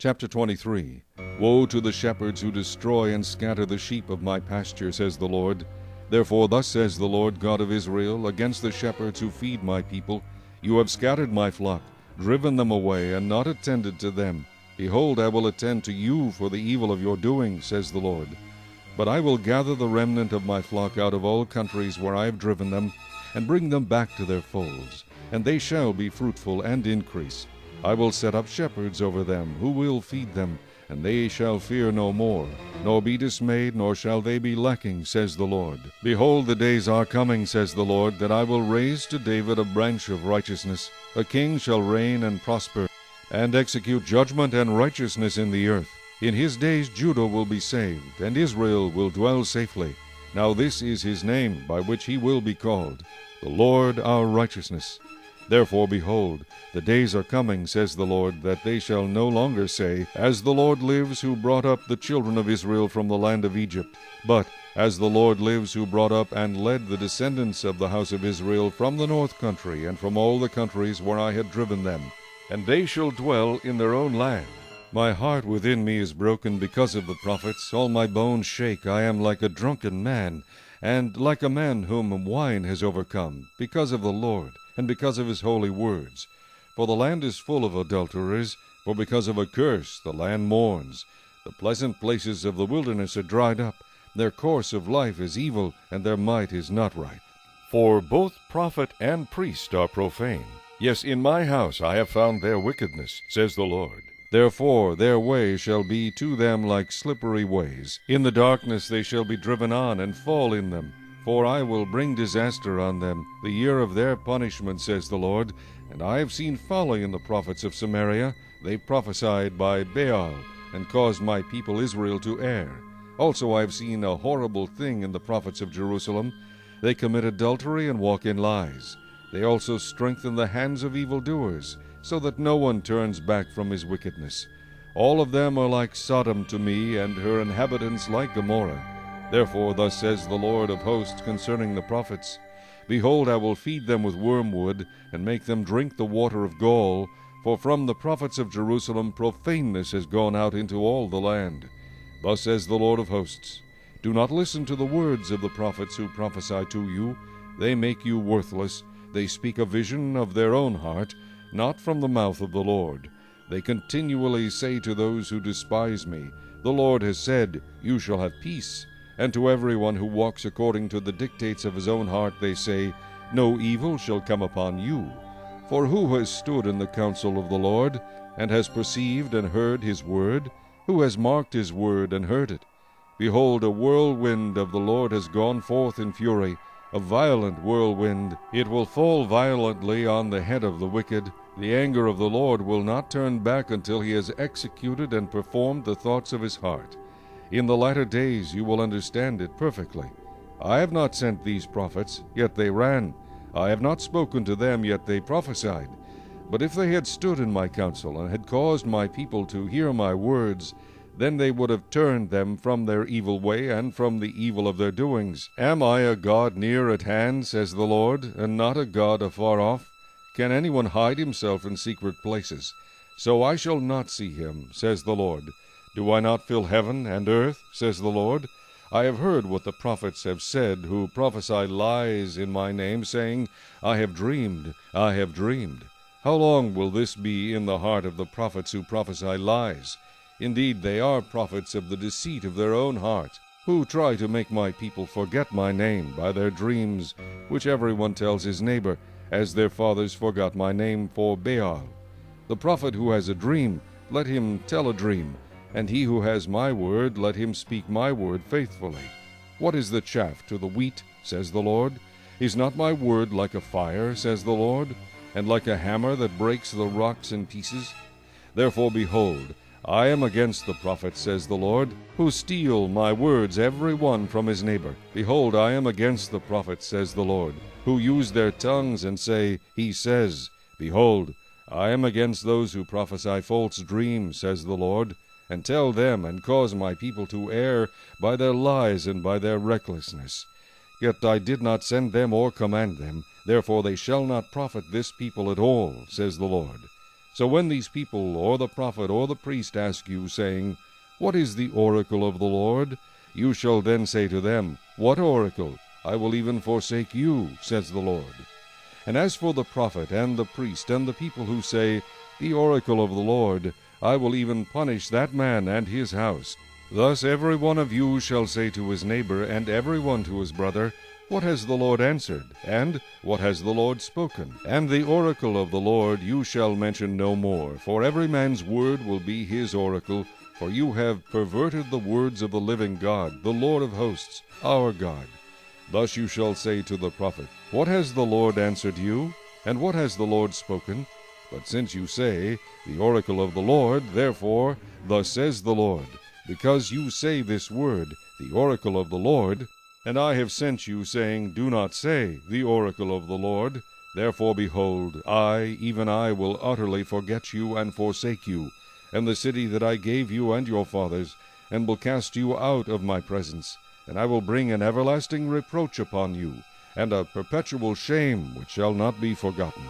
Chapter 23. Woe to the shepherds who destroy and scatter the sheep of my pasture, says the Lord. Therefore thus says the Lord God of Israel, against the shepherds who feed my people, You have scattered my flock, driven them away, and not attended to them. Behold, I will attend to you for the evil of your doing, says the Lord. But I will gather the remnant of my flock out of all countries where I have driven them, and bring them back to their folds, and they shall be fruitful and increase. I will set up shepherds over them, who will feed them, and they shall fear no more, nor be dismayed, nor shall they be lacking, says the Lord. Behold, the days are coming, says the Lord, that I will raise to David a branch of righteousness. A king shall reign and prosper, and execute judgment and righteousness in the earth. In his days Judah will be saved, and Israel will dwell safely. Now this is his name, by which he will be called, the Lord our righteousness. Therefore, behold, the days are coming, says the Lord, that they shall no longer say, As the Lord lives, who brought up the children of Israel from the land of Egypt, but, As the Lord lives, who brought up and led the descendants of the house of Israel from the north country, and from all the countries where I had driven them. And they shall dwell in their own land. My heart within me is broken because of the prophets. All my bones shake. I am like a drunken man, and like a man whom wine has overcome, because of the Lord, and because of his holy words. For the land is full of adulterers, for because of a curse the land mourns. The pleasant places of the wilderness are dried up. Their course of life is evil, and their might is not right. For both prophet and priest are profane. Yes, in my house I have found their wickedness, says the Lord. Therefore their way shall be to them like slippery ways. In the darkness they shall be driven on, and fall in them. For I will bring disaster on them, the year of their punishment, says the Lord. And I have seen folly in the prophets of Samaria. They prophesied by Baal, and caused my people Israel to err. Also I have seen a horrible thing in the prophets of Jerusalem. They commit adultery and walk in lies. They also strengthen the hands of evildoers, so that no one turns back from his wickedness. All of them are like Sodom to me, and her inhabitants like Gomorrah. Therefore thus says the Lord of hosts concerning the prophets, Behold, I will feed them with wormwood, and make them drink the water of gall, for from the prophets of Jerusalem profaneness has gone out into all the land. Thus says the Lord of hosts, Do not listen to the words of the prophets who prophesy to you. They make you worthless. They speak a vision of their own heart, not from the mouth of the Lord. They continually say to those who despise me, The Lord has said, You shall have peace. And to everyone who walks according to the dictates of his own heart they say, No evil shall come upon you. For who has stood in the counsel of the Lord, and has perceived and heard his word? Who has marked his word and heard it? Behold, a whirlwind of the Lord has gone forth in fury, a violent whirlwind. It will fall violently on the head of the wicked. The anger of the Lord will not turn back until he has executed and performed the thoughts of his heart. In the latter days you will understand it perfectly. I have not sent these prophets, yet they ran. I have not spoken to them, yet they prophesied. But if they had stood in my counsel, and had caused my people to hear my words, then they would have turned them from their evil way, and from the evil of their doings. Am I a God near at hand, says the Lord, and not a God afar off? Can anyone hide himself in secret places? So I shall not see him, says the Lord. Do I not fill heaven and earth, says the Lord? I have heard what the prophets have said, who prophesy lies in my name, saying, I have dreamed, I have dreamed. How long will this be in the heart of the prophets who prophesy lies? Indeed, they are prophets of the deceit of their own heart, who try to make my people forget my name by their dreams, which everyone tells his neighbor, as their fathers forgot my name for Baal. The prophet who has a dream, let him tell a dream, and he who has my word, let him speak my word faithfully. What is the chaff to the wheat, says the Lord? Is not my word like a fire, says the Lord, and like a hammer that breaks the rocks in pieces? Therefore, behold, I am against the prophets, says the Lord, who steal my words every one from his neighbor. Behold, I am against the prophets, says the Lord, who use their tongues and say, He says. Behold, I am against those who prophesy false dreams, says the Lord, and tell them and cause my people to err by their lies and by their recklessness. Yet I did not send them or command them, therefore they shall not profit this people at all, says the Lord. So when these people, or the prophet, or the priest ask you, saying, What is the oracle of the Lord? You shall then say to them, What oracle? I will even forsake you, says the Lord. And as for the prophet, and the priest, and the people who say, The oracle of the Lord, I will even punish that man and his house. Thus every one of you shall say to his neighbor, and every one to his brother, What has the Lord answered? And what has the Lord spoken? And the oracle of the Lord you shall mention no more, for every man's word will be his oracle, for you have perverted the words of the living God, the Lord of hosts, our God. Thus you shall say to the prophet, What has the Lord answered you? And what has the Lord spoken? But since you say, The oracle of the Lord, therefore, thus says the Lord, because you say this word, the oracle of the Lord, and I have sent you, saying, Do not say, the oracle of the Lord. Therefore, behold, I, even I, will utterly forget you and forsake you, and the city that I gave you and your fathers, and will cast you out of my presence. And I will bring an everlasting reproach upon you, and a perpetual shame which shall not be forgotten.